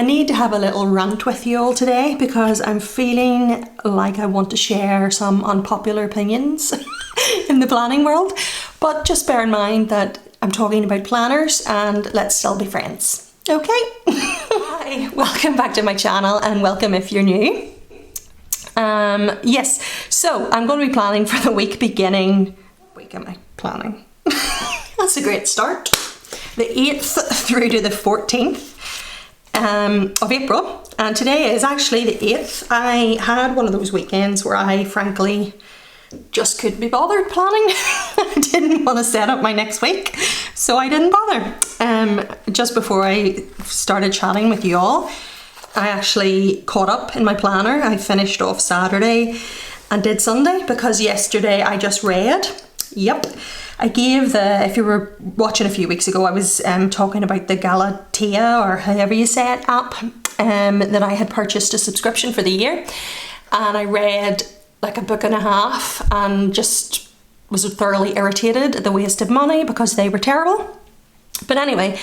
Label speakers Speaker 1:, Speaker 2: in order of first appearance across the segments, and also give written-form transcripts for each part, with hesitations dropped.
Speaker 1: I need to have a little rant with you all today because I'm feeling like I want to share some unpopular opinions in the planning world. But just bear in mind that I'm talking about planners and let's still be friends. Okay? Hi, welcome back to my channel and welcome if you're new. Yes, so I'm going to be planning for the week beginning... Week am I planning? That's a great start. The 8th through to the 14th. Of April, and today is actually the 8th. I had one of those weekends where I frankly just couldn't be bothered planning. I didn't want to set up my next week, so I didn't bother. Just before I started chatting with you all, I actually caught up in my planner. I finished off Saturday and did Sunday because yesterday I just read. Yep. I gave if you were watching a few weeks ago, I was talking about the Galatea, or however you say it, app, that I had purchased a subscription for the year. And I read like a book and a half and just was thoroughly irritated at the waste of money because they were terrible. But anyway,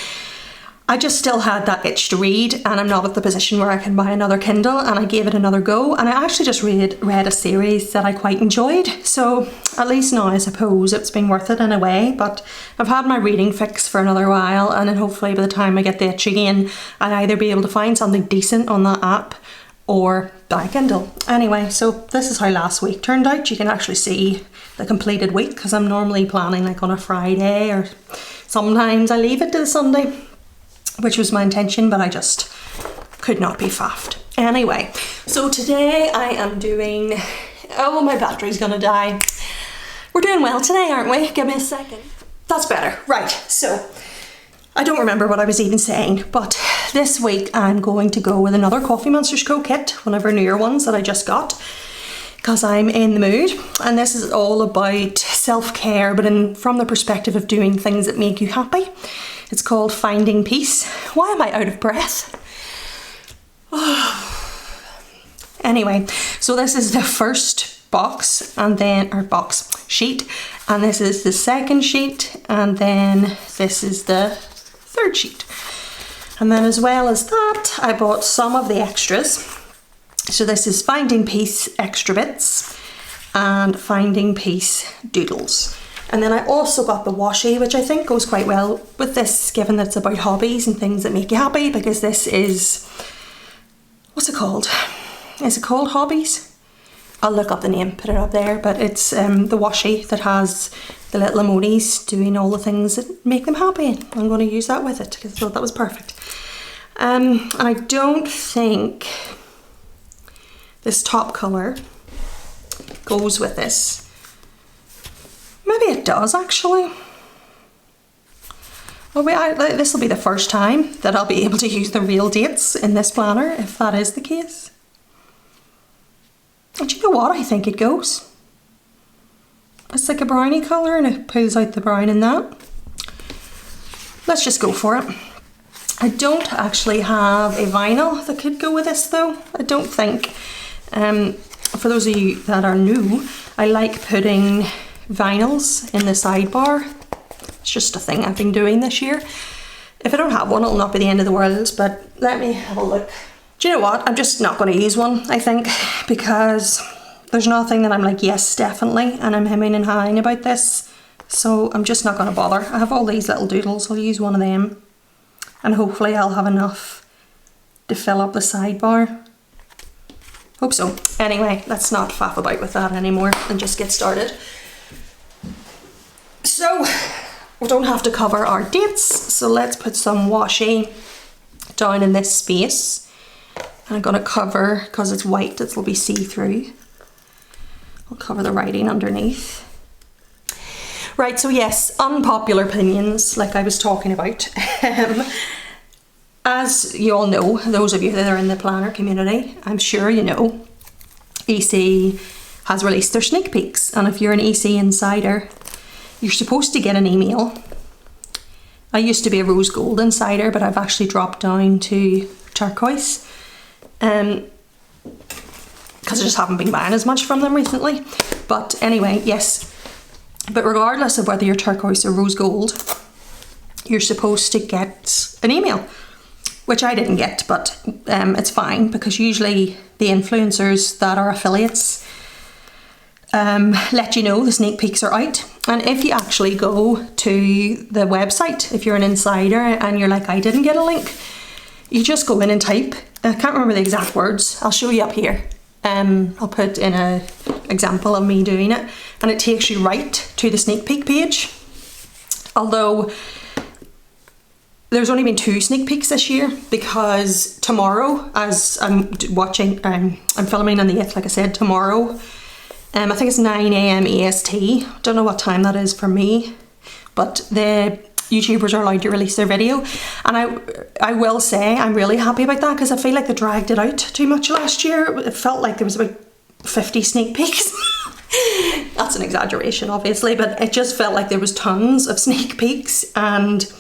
Speaker 1: I just still had that itch to read, and I'm not at the position where I can buy another Kindle, and I gave it another go, and I actually just read a series that I quite enjoyed. So at least now I suppose it's been worth it in a way, but I've had my reading fix for another while, and then hopefully by the time I get the itch again, I'll either be able to find something decent on that app or buy a Kindle. Anyway, so this is how last week turned out. You can actually see the completed week because I'm normally planning like on a Friday, or sometimes I leave it to the Sunday, which was my intention, but I just could not be faffed. Anyway, so today I am doing... Oh, my battery's gonna die. We're doing well today, aren't we? Give me a second. That's better. Right, so I don't remember what I was even saying, but this week I'm going to go with another Coffee Monsterz Co kit, one of our newer ones that I just got, because I'm in the mood. And this is all about self-care, but from the perspective of doing things that make you happy. It's called Finding Peace. Why am I out of breath? Anyway, so this is the first box, and then our box sheet, and this is the second sheet, and then this is the third sheet. And then as well as that, I bought some of the extras. So this is Finding Peace Extra Bits and Finding Peace Doodles. And then I also got the washi, which I think goes quite well with this, given that it's about hobbies and things that make you happy, because this is, what's it called? Is it called Hobbies? I'll look up the name, put it up there, but it's the washi that has the little emojis doing all the things that make them happy. I'm going to use that with it because I thought that was perfect. And I don't think this top colour goes with this. Maybe it does actually. Well, this will be the first time that I'll be able to use the real dates in this planner, if that is the case. And you know what? I think it goes. It's like a brownie colour and it pulls out the brown in that. Let's just go for it. I don't actually have a vinyl that could go with this though. I don't think. For those of you that are new, I like putting vinyls in the sidebar. It's just a thing I've been doing this year. If I don't have one, it'll not be the end of the world, but let me have a look. Do you know what? I'm just not going to use one, I think, because there's nothing that I'm like, yes, definitely, and I'm hemming and hawing about this, so I'm just not going to bother. I have all these little doodles, I'll use one of them, and hopefully I'll have enough to fill up the sidebar. Hope so. Anyway, let's not faff about with that anymore and just get started. So, we don't have to cover our dates, so let's put some washi down in this space. And I'm going to cover, because it's white, it'll be see-through. I'll cover the writing underneath. Right, so yes, unpopular opinions, like I was talking about. As you all know, those of you that are in the planner community, I'm sure you know, EC has released their sneak peeks, and if you're an EC insider, you're supposed to get an email. I used to be a rose gold insider, but I've actually dropped down to turquoise, because I just haven't been buying as much from them recently. But anyway, yes, but regardless of whether you're turquoise or rose gold, you're supposed to get an email. which I didn't get, but it's fine because usually the influencers that are affiliates let you know the sneak peeks are out. And if you actually go to the website, if you're an insider and you're like, I didn't get a link, you just go in and type. I can't remember the exact words. I'll show you up here. I'll put in an example of me doing it, and it takes you right to the sneak peek page. Although there's only been 2 sneak peeks this year, because tomorrow, as I'm watching, I'm filming on the 8th, like I said, tomorrow. I think it's 9 AM EST. Don't know what time that is for me, but the YouTubers are allowed to release their video, and I will say I'm really happy about that, because I feel like they dragged it out too much last year. It felt like there was about 50 sneak peeks. That's an exaggeration, obviously, but it just felt like there was tons of sneak peeks, and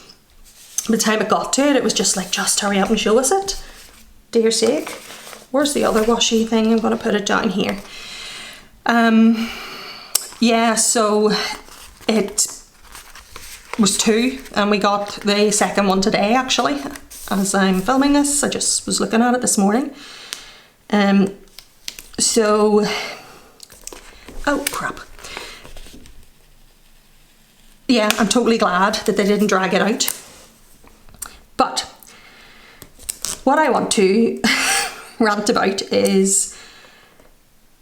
Speaker 1: by the time it got to it, it was just like, just hurry up and show us it. Dear sake. Where's the other washy thing? I'm going to put it down here. Yeah, so it was 2, and we got the second one today, actually. As I'm filming this, I just was looking at it this morning. So, oh crap. Yeah, I'm totally glad that they didn't drag it out. But what I want to rant about is,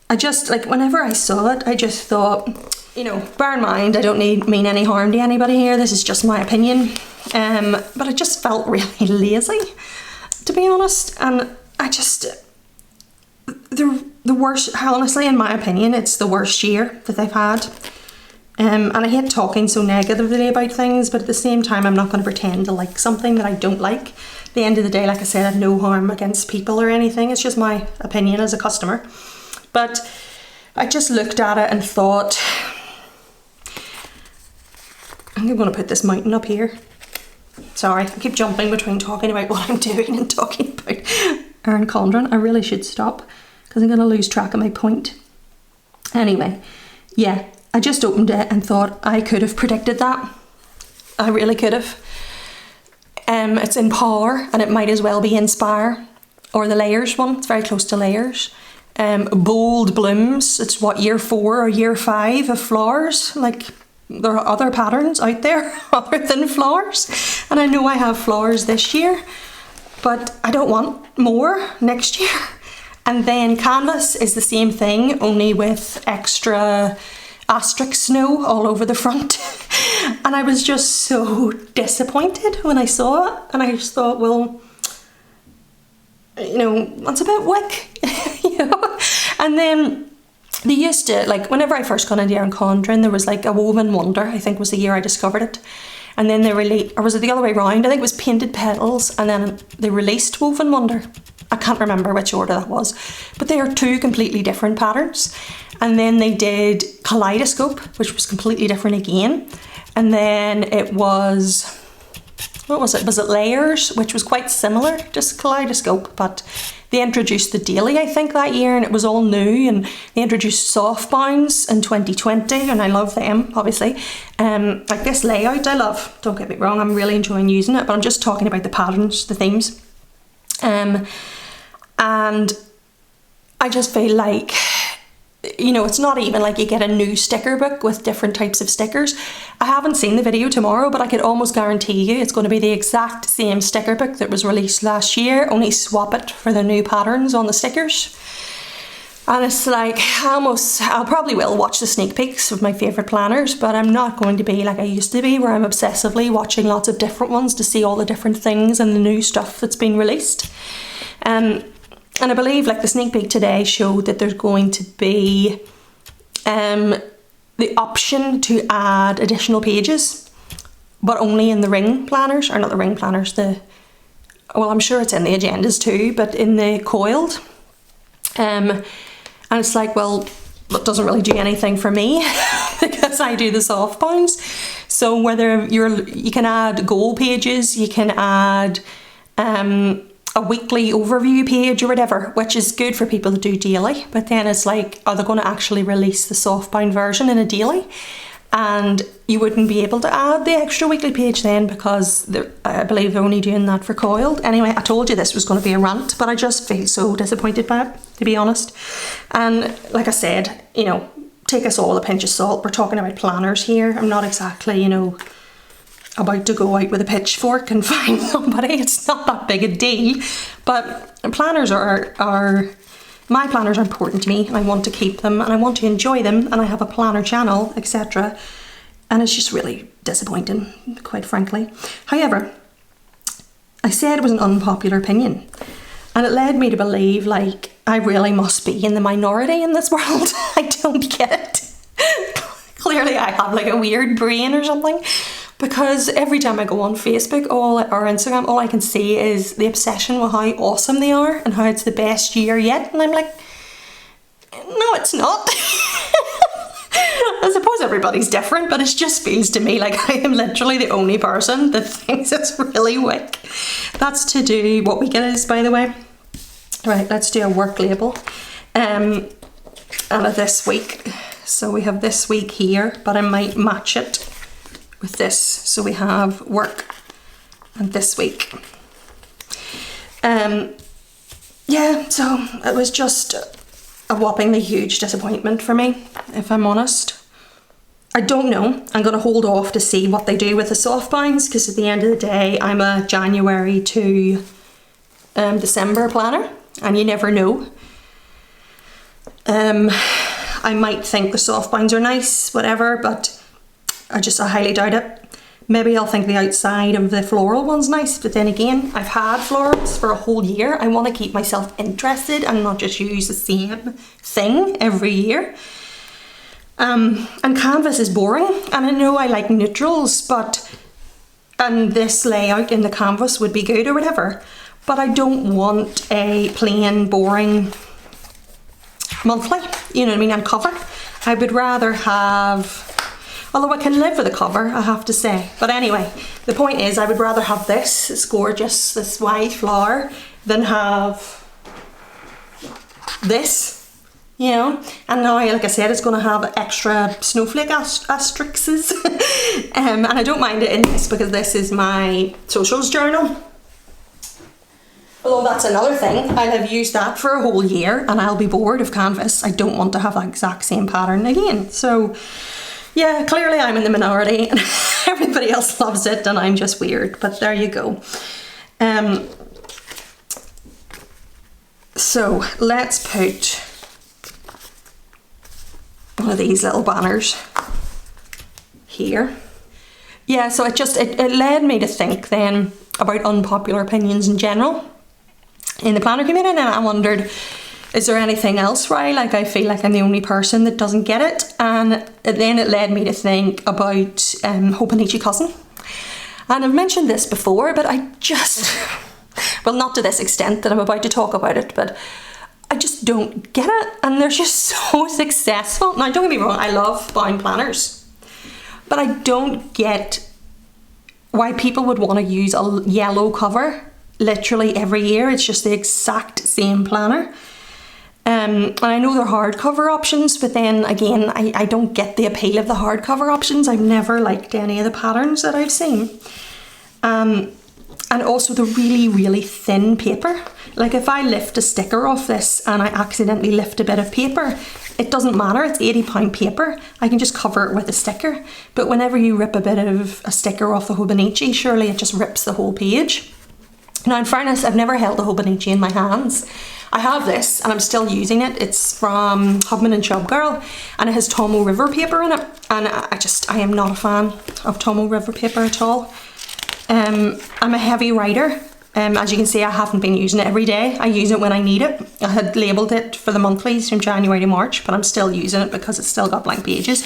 Speaker 1: I just, like, whenever I saw it, I just thought, you know, bear in mind, I don't mean any harm to anybody here, this is just my opinion, but it just felt really lazy, to be honest, and I just, the worst, honestly, in my opinion, it's the worst year that they've had, and I hate talking so negatively about things, but at the same time, I'm not going to pretend to like something that I don't like. At the end of the day, like I said, I have no harm against people or anything, it's just my opinion as a customer. But I just looked at it and thought, I'm going to put this mountain up here. Sorry, I keep jumping between talking about what I'm doing and talking about Erin Condren. I really should stop, because I'm going to lose track of my point. Anyway, yeah, I just opened it and thought I could have predicted that. I really could have. It's in Power, and it might as well be Inspire, or the Layers one. It's very close to Layers. Bold blooms, it's what, year 4 or year 5 of flowers. Like, there are other patterns out there other than flowers, and I know I have flowers this year, but I don't want more next year. And then Canvas is the same thing, only with extra asterisk snow all over the front. And I was just so disappointed when I saw it, and I just thought, well, you know, that's a bit wick. You know? And then they used to, like, whenever I first got into Erin Condren, there was like a Woven Wonder, I think was the year I discovered it. And then they or was it the other way around? I think it was Painted Petals, and then they released Woven Wonder. I can't remember which order that was, but they are 2 completely different patterns. And then they did Kaleidoscope, which was completely different again. And then it was, what was it? Was it Layers, which was quite similar, just Kaleidoscope, but they introduced the Daily, I think, that year, and it was all new, and they introduced Softbounds in 2020, and I love them, obviously. Like this layout, I love, don't get me wrong, I'm really enjoying using it, but I'm just talking about the patterns, the themes. And I just feel like, you know, it's not even like you get a new sticker book with different types of stickers. I haven't seen the video tomorrow, but I could almost guarantee you it's going to be the exact same sticker book that was released last year, only swap it for the new patterns on the stickers. And it's like, I'll probably will watch the sneak peeks of my favourite planners, but I'm not going to be like I used to be, where I'm obsessively watching lots of different ones to see all the different things and the new stuff that's been released. And I believe, like, the sneak peek today showed that there's going to be the option to add additional pages, but only in the ring planners, or not the ring planners, well, I'm sure it's in the agendas too, but in the coiled. And it's like, well, that doesn't really do anything for me because I do the soft bounds. So whether you can add goal pages, you can add a weekly overview page or whatever, which is good for people to do daily. But then it's like, are they going to actually release the softbound version in a daily? and you wouldn't be able to add the extra weekly page then because I believe they're only doing that for coiled. Anyway, I told you this was going to be a rant, but I just feel so disappointed by it, to be honest. And like I said, you know, take us all with a pinch of salt. We're talking about planners here. I'm not exactly, you know, about to go out with a pitchfork and find somebody. It's not that big a deal, but planners my planners are important to me, and I want to keep them and I want to enjoy them, and I have a planner channel, etc. And it's just really disappointing, quite frankly. However, I said it was an unpopular opinion, and it led me to believe like I really must be in the minority in this world. I don't get it. Clearly I have like a weird brain or something, because every time I go on Facebook or Instagram, all I can see is the obsession with how awesome they are and how it's the best year yet. And I'm like, no, it's not. I suppose everybody's different, but it just feels to me like I am literally the only person that thinks it's really wick. That's to do what week it is, by the way. Right, let's do a work label. And a this week. So we have this week here, but I might match it with this. So we have work and this week. Yeah, so it was just a whoppingly huge disappointment for me, if I'm honest. I don't know. I'm going to hold off to see what they do with the softbounds, because at the end of the day, I'm a January to December planner, and you never know. I might think the softbounds are nice, whatever, but I highly doubt it. Maybe I'll think the outside of the floral one's nice, but then again, I've had florals for a whole year. I want to keep myself interested and not just use the same thing every year. And canvas is boring, and I know I like neutrals, and this layout in the canvas would be good or whatever, but I don't want a plain, boring monthly, you know what I mean, and cover. I would rather have, although I can live with a cover, I have to say. But anyway, the point is I would rather have this, it's gorgeous, this white flower, than have this, you know. And now, like I said, it's going to have extra snowflake asterisks. And I don't mind it in this because this is my socials journal. Although that's another thing, I'll have used that for a whole year and I'll be bored of canvas. I don't want to have that exact same pattern again. So yeah, clearly I'm in the minority and everybody else loves it and I'm just weird, but there you go. So let's put one of these little banners here. Yeah, so it led me to think then about unpopular opinions in general in the planner community, and I wondered, is there anything else where I feel like I'm the only person that doesn't get it? And then it led me to think about Hubman and Cousin. And I've mentioned this before, but I just, well, not to this extent that I'm about to talk about it, but I just don't get it. And they're just so successful. Now, don't get me wrong, I love bound planners, but I don't get why people would want to use a yellow cover literally every year. It's just the exact same planner. And I know they're hardcover options, but then again, I don't get the appeal of the hardcover options. I've never liked any of the patterns that I've seen. And also the really, really thin paper. Like if I lift a sticker off this and I accidentally lift a bit of paper, it doesn't matter, it's £80 paper. I can just cover it with a sticker. But whenever you rip a bit of a sticker off the Hubman, surely it just rips the whole page. Now, in fairness, I've never held a Hubman in my hands. I have this and I'm still using it. It's from Hubman and Chubgirl and it has Tomo River paper in it. And I am not a fan of Tomo River paper at all. I'm a heavy writer. As you can see, I haven't been using it every day. I use it when I need it. I had labelled it for the monthlies from January to March, but I'm still using it because it's still got blank pages.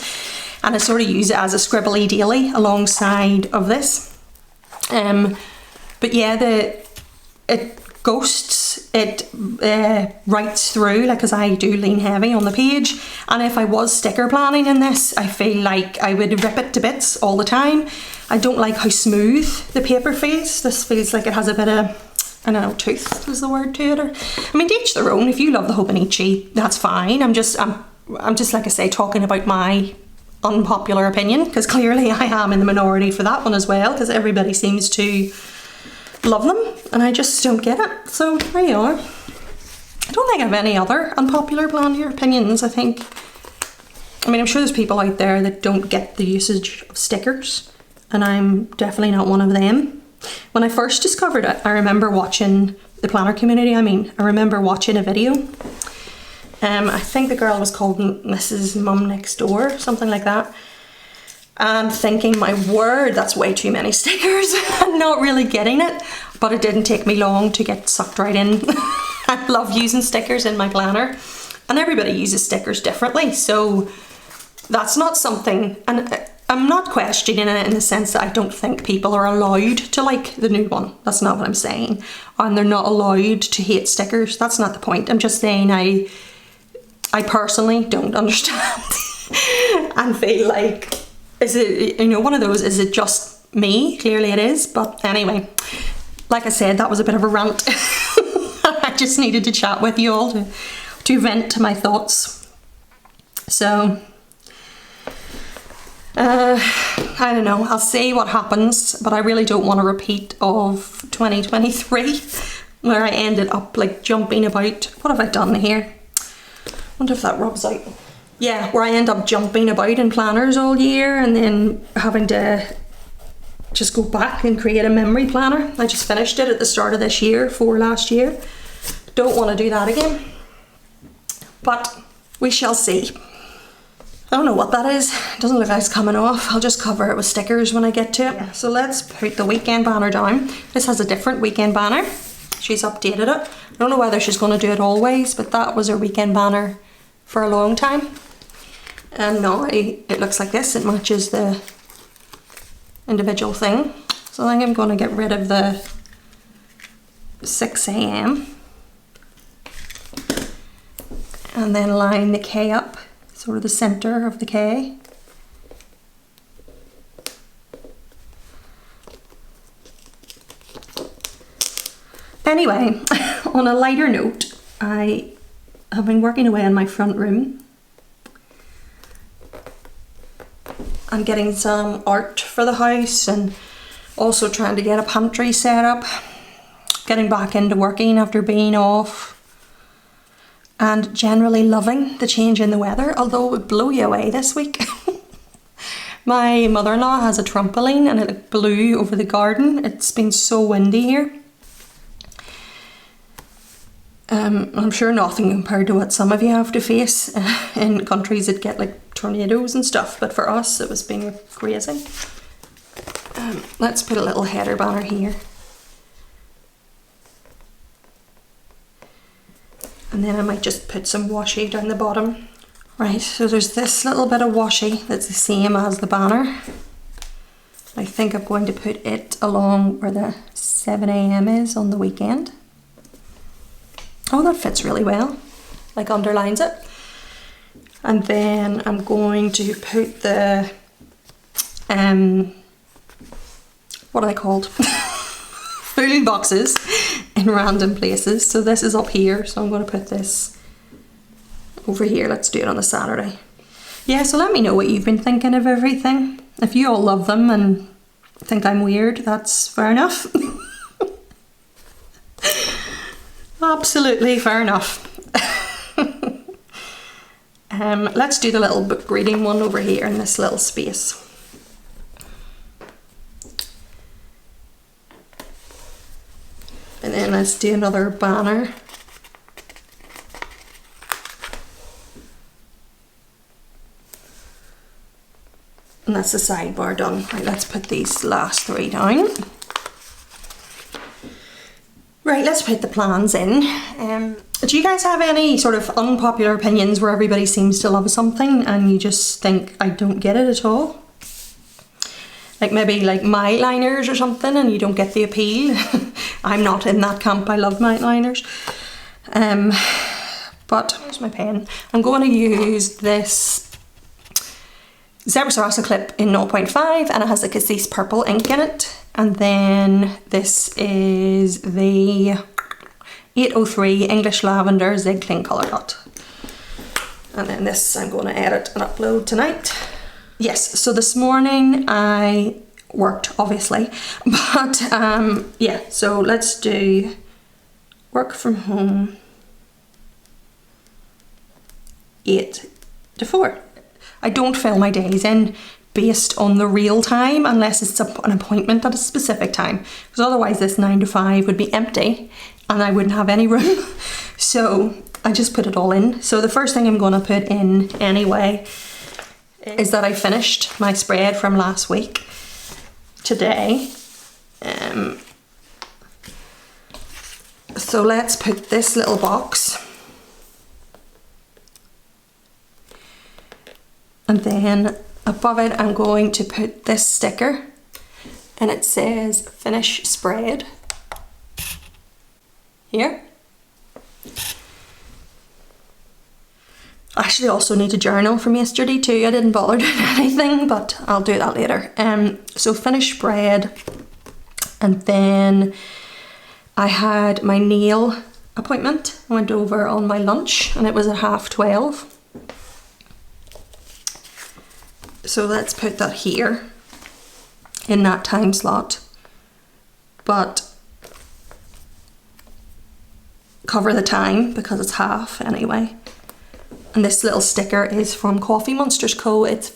Speaker 1: And I sort of use it as a scribbly daily alongside of this. But yeah, it ghosts, it writes through, like, as I do lean heavy on the page. And if I was sticker planning in this, I feel like I would rip it to bits all the time. I don't like how smooth the paper feels. This feels like it has a bit of, I don't know, tooth is the word to it. Or, I mean, to each their own. If you love the Hubman, that's fine. I'm just like I say, talking about my unpopular opinion, because clearly I am in the minority for that one as well, because everybody seems to love them and I just don't get it. So there you are. I don't think I have any other unpopular planner opinions. I mean, I'm sure there's people out there that don't get the usage of stickers, and I'm definitely not one of them. When I first discovered it, I remember watching the planner community, I remember watching a video. I think the girl was called Mrs. Mum Next Door, something like that. And thinking, my word, that's way too many stickers. And not really getting it. But it didn't take me long to get sucked right in. I love using stickers in my planner. And everybody uses stickers differently. So that's not something, and I'm not questioning it in the sense that I don't think people are allowed to like the new one. That's not what I'm saying. And they're not allowed to hate stickers. That's not the point. I'm just saying I personally don't understand and feel like, is it, one of those, is it just me? Clearly it is, but anyway, like I said, that was a bit of a rant. I just needed to chat with you all to vent to my thoughts. So, I don't know, I'll see what happens, but I really don't want a repeat of 2023, where I ended up like jumping about. What have I done here? Wonder if that rubs out. Yeah, where I end up jumping about in planners all year and then having to just go back and create a memory planner. I just finished it at the start of this year for last year. Don't want to do that again. But we shall see. I don't know what that is. It doesn't look like it's coming off. I'll just cover it with stickers when I get to it. Yeah. So let's put the weekend banner down. This has a different weekend banner. She's updated it. I don't know whether she's going to do it always, but that was her weekend banner for a long time. And now it looks like this. It matches the individual thing. So I think I'm going to get rid of the 6 AM. And then line the K up, sort of the center of the K. Anyway, on a lighter note, I have been working away in my front room. I'm getting some art for the house and also trying to get a pantry set up. Getting back into working after being off. And generally loving the change in the weather, although it would blow you away this week. My mother-in-law has a trampoline and it blew over the garden. It's been so windy here. I'm sure nothing compared to what some of you have to face in countries that get like tornadoes and stuff, but for us it was being crazy. Let's put a little header banner here. And then I might just put some washi down the bottom. Right, so there's this little bit of washi that's the same as the banner. I think I'm going to put it along where the 7 AM is on the weekend. Oh, that fits really well, like underlines it. And then I'm going to put the, what are they called? Food boxes in random places. So this is up here, so I'm going to put this over here. Let's do it on a Saturday. Yeah, so let me know what you've been thinking of everything. If you all love them and think I'm weird, that's fair enough. Absolutely fair enough. Let's do the little book reading one over here in this little space. And then let's do another banner. And that's the sidebar done. Right, let's put these last 3 down. Right, let's put the plans in. Do you guys have any sort of unpopular opinions where everybody seems to love something and you just think, I don't get it at all? Like maybe like my liners or something and you don't get the appeal. I'm not in that camp, I love my liners. But, here's my pen. I'm going to use this Zebra Sarasa clip in 0.5 and it has a Cassis purple ink in it. And then this is the 803 English Lavender Zig Cling Colour Dot. And then this I'm going to edit and upload tonight. yes, so this morning I worked, obviously, but yeah, so let's do work from home 8 to 4. I don't fill my days in based on the real time unless it's an appointment at a specific time, because otherwise this 9 to 5 would be empty and I wouldn't have any room. So I just put it all in. So the first thing I'm going to put in anyway is that I finished my spread from last week today. So let's put this little box, and then above it I'm going to put this sticker, and it says finish spread here. I actually also need a journal from yesterday too. I didn't bother doing anything, but I'll do that later. So finish spread, and then I had my nail appointment. I went over on my lunch and it was at 12:30. So let's put that here in that time slot, but cover the time because it's half anyway. And this little sticker is from Coffee Monsterz Co. It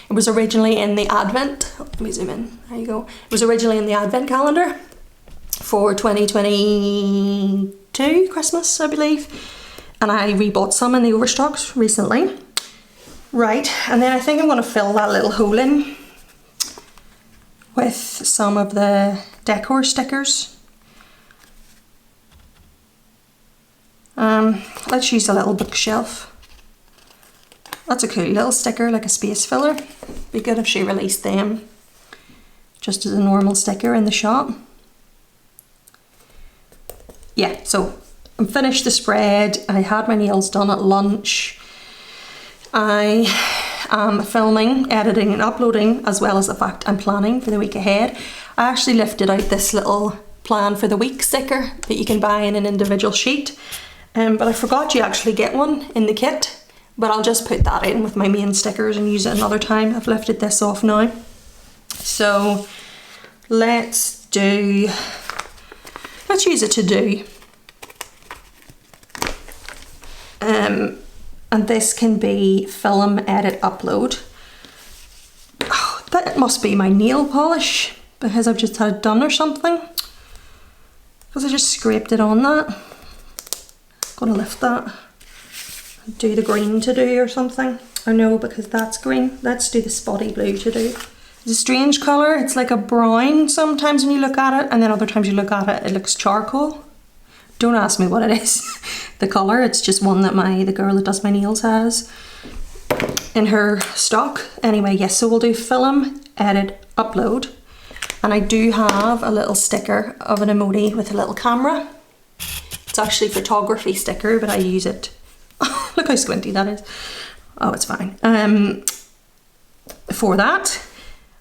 Speaker 1: was originally in the Advent, let me zoom in, there you go. It was originally in the Advent calendar for 2022 Christmas, I believe. And I rebought some in the overstocks recently. Right, and then I think I'm going to fill that little hole in with some of the decor stickers. Let's use a little bookshelf. That's a cool little sticker, like a space filler. Be good if she released them just as a normal sticker in the shop. Yeah, so I'm finished the spread. I had my nails done at lunch. I am filming, editing and uploading, as well as the fact I'm planning for the week ahead. I actually lifted out this little plan for the week sticker that you can buy in an individual sheet. But I forgot you actually get one in the kit, but I'll just put that in with my main stickers and use it another time. I've lifted this off now. So let's use a to-do. And this can be film, edit, upload. Oh, that must be my nail polish because I've just had it done or something. Because I just scraped it on that. Gonna lift that. Do the green to do or something. Or no, because that's green. Let's do the spotty blue to do. It's a strange colour. It's like a brown sometimes when you look at it, and then other times you look at it, it looks charcoal. Don't ask me what it is, the colour. It's just one that the girl that does my nails has in her stock. Anyway, yes, so we'll do film, edit, upload. And I do have a little sticker of an emoji with a little camera. It's actually a photography sticker, but I use it. Look how squinty that is. Oh, it's fine. For that,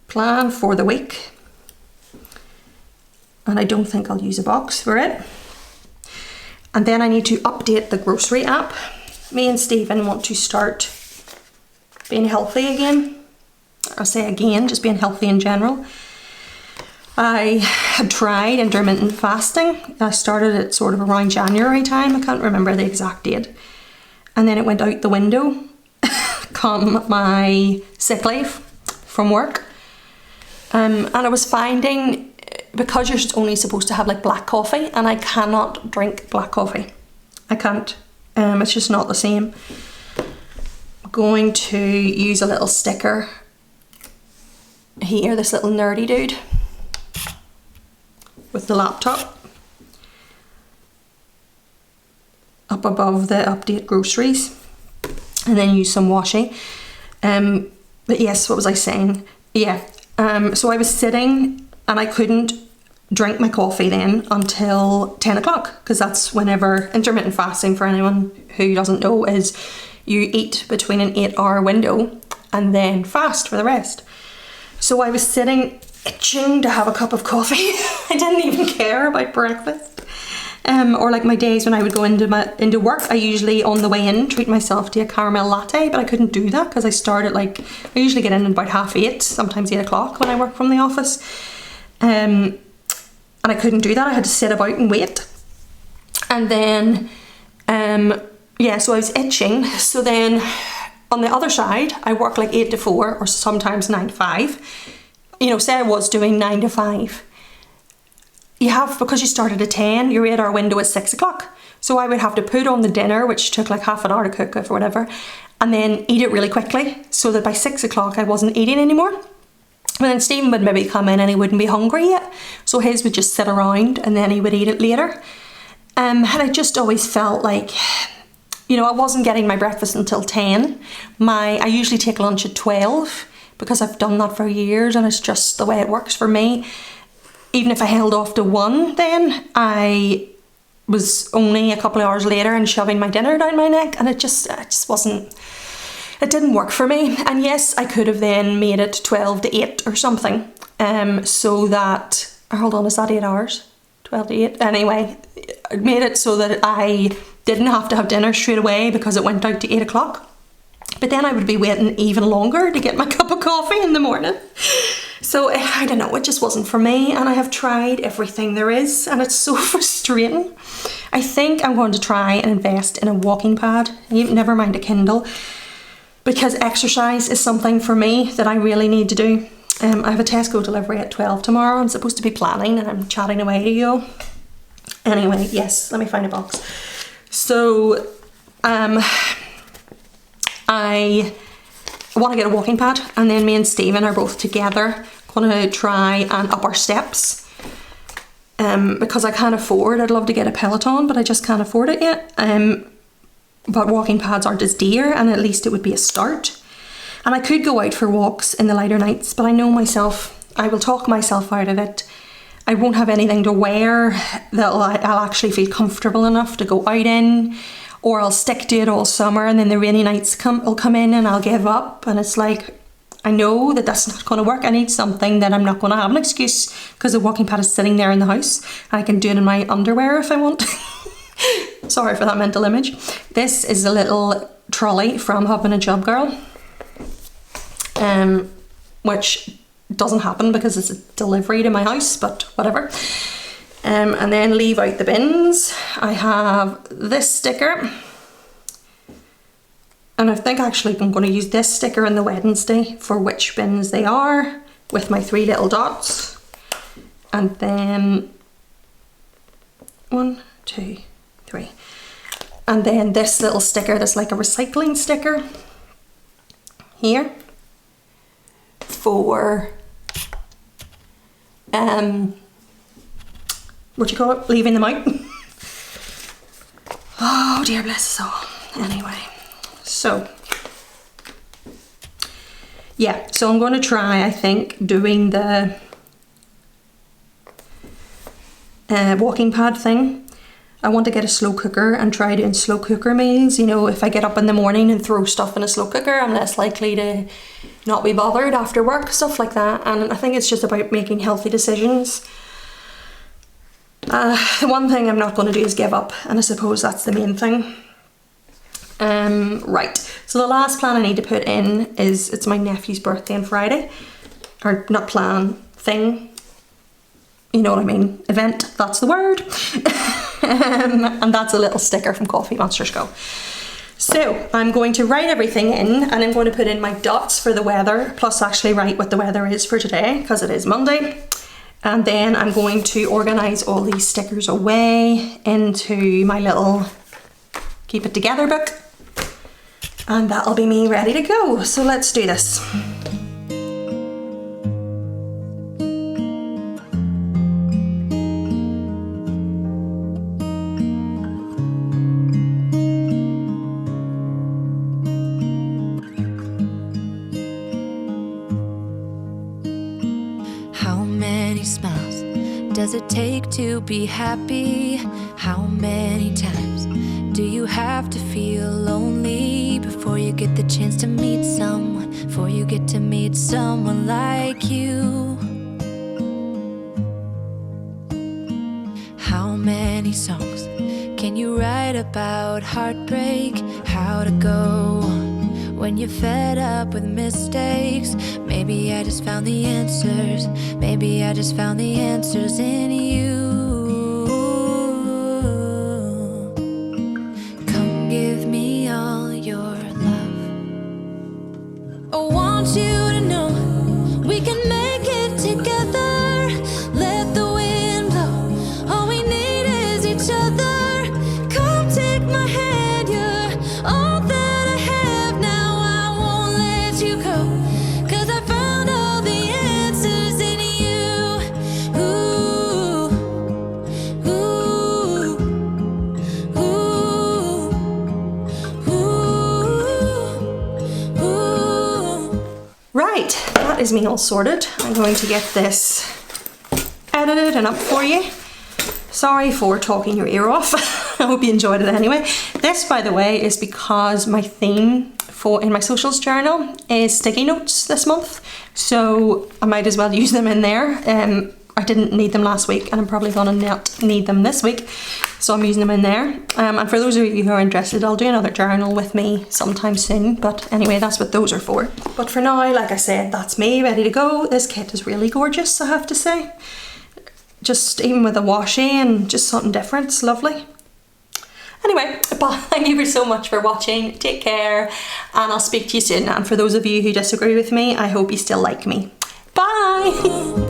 Speaker 1: plan for the week. And I don't think I'll use a box for it. And then I need to update the grocery app. Me and Stephen want to start being healthy again. I'll say again, just being healthy in general. I had tried intermittent fasting. I started it sort of around January time. I can't remember the exact date. And then it went out the window come my sick leave from work. And I was finding, because you're only supposed to have like black coffee, and I cannot drink black coffee. I can't. It's just not the same. I'm going to use a little sticker here, this little nerdy dude with the laptop up above the update groceries, and then use some washi. But yes, what was I saying? Yeah, so I was sitting and I couldn't drink my coffee then until 10 o'clock, because that's whenever intermittent fasting, for anyone who doesn't know, is you eat between an 8-hour window and then fast for the rest. So I was sitting itching to have a cup of coffee. I didn't even care about breakfast. Or like my days when I would go into work, I usually on the way in treat myself to a caramel latte, but I couldn't do that because I start at like, I usually get in at about 8:30, sometimes 8 o'clock when I work from the office. And I couldn't do that. I had to sit about and wait. And then, yeah, so I was itching. So then on the other side, I work like 8 to 4 or sometimes 9 to 5. You know, say I was doing 9 to 5. You have, because you started at 10, your 8-hour window is 6 o'clock. So I would have to put on the dinner, which took like half an hour to cook or whatever, and then eat it really quickly so that by 6 o'clock I wasn't eating anymore. And then Stephen would maybe come in and he wouldn't be hungry yet. So his would just sit around and then he would eat it later. And I just always felt like, you know, I wasn't getting my breakfast until 10. I usually take lunch at 12 because I've done that for years and it's just the way it works for me. Even if I held off to 1, then I was only a couple of hours later and shoving my dinner down my neck, and it just wasn't, it didn't work for me. And yes, I could have then made it 12 to 8 or something, so that, hold on, is that 8 hours? 12 to 8? Anyway, I made it so that I didn't have to have dinner straight away because it went out to 8 o'clock. But then I would be waiting even longer to get my cup of coffee in the morning. So I don't know, it just wasn't for me, and I have tried everything there is and it's so frustrating. I think I'm going to try and invest in a walking pad, never mind a Kindle, because exercise is something for me that I really need to do. I have a Tesco delivery at 12 tomorrow. I'm supposed to be planning and I'm chatting away to you. Anyway, yes, let me find a box. So I want to get a walking pad, and then me and Stephen are both together going to try and up our steps, because I can't afford, I'd love to get a Peloton, but I just can't afford it yet. But walking pads aren't as dear, and at least it would be a start. And I could go out for walks in the lighter nights, but I know myself, I will talk myself out of it. I won't have anything to wear that I'll actually feel comfortable enough to go out in, or I'll stick to it all summer and then the rainy nights will come in and I'll give up. And it's like, I know that that's not going to work. I need something that I'm not going to have an excuse, because the walking pad is sitting there in the house and I can do it in my underwear if I want. Sorry for that mental image. This is a little trolley from Hubman and Chubgirl, which doesn't happen because it's a delivery to my house, but whatever. And then leave out the bins. I have this sticker, and I think actually I'm going to use this sticker on the Wednesday for which bins they are, with my 3 little dots. And then 1, 2, 3. And then this little sticker that's like a recycling sticker here for what do you call it? Leaving them out. Oh dear, bless us all. Anyway, so yeah, so I'm going to try, I think, doing the walking pad thing. I want to get a slow cooker and try doing slow cooker meals. You know, if I get up in the morning and throw stuff in a slow cooker, I'm less likely to not be bothered after work, stuff like that. And I think it's just about making healthy decisions. The one thing I'm not going to do is give up, and I suppose that's the main thing. Right, so the last plan I need to put in is, it's my nephew's birthday on Friday. Or not plan, thing. You know what I mean, event, that's the word. And that's a little sticker from Coffee Monsterz Go. So I'm going to write everything in, and I'm going to put in my dots for the weather, plus actually write what the weather is for today, because it is Monday. And then I'm going to organise all these stickers away into my little keep it together book, and that'll be me ready to go. So let's do this.
Speaker 2: Does it take to be happy? How many times do you have to feel lonely before you get the chance to meet someone, before you get to meet someone like you? How many songs can you write about heartbreak? How to go on when you're fed up with mistakes? Maybe I just found the answers. Maybe I just found the answers in you. Come give me all your love. I want you to know we can make it together. Let the wind blow. All we need is each other. Come take my hand. You're all that I have now. I won't let you go. 'Cause I found all the answers in you. Ooh, ooh, ooh, ooh, ooh.
Speaker 1: Right, that is me all sorted. I'm going to get this edited and up for you. Sorry for talking your ear off. I hope you enjoyed it anyway. This, by the way, is because my theme in my socials journal is sticky notes this month, so I might as well use them in there. I didn't need them last week and I'm probably gonna not need them this week, so I'm using them in there. And for those of you who are interested, I'll do another journal with me sometime soon, but anyway, that's what those are for. But for now, like I said, that's me ready to go. This kit is really gorgeous, I have to say. Just even with a washi and just something different, it's lovely. Anyway, thank you so much for watching. Take care, and I'll speak to you soon. And for those of you who disagree with me, I hope you still like me. Bye!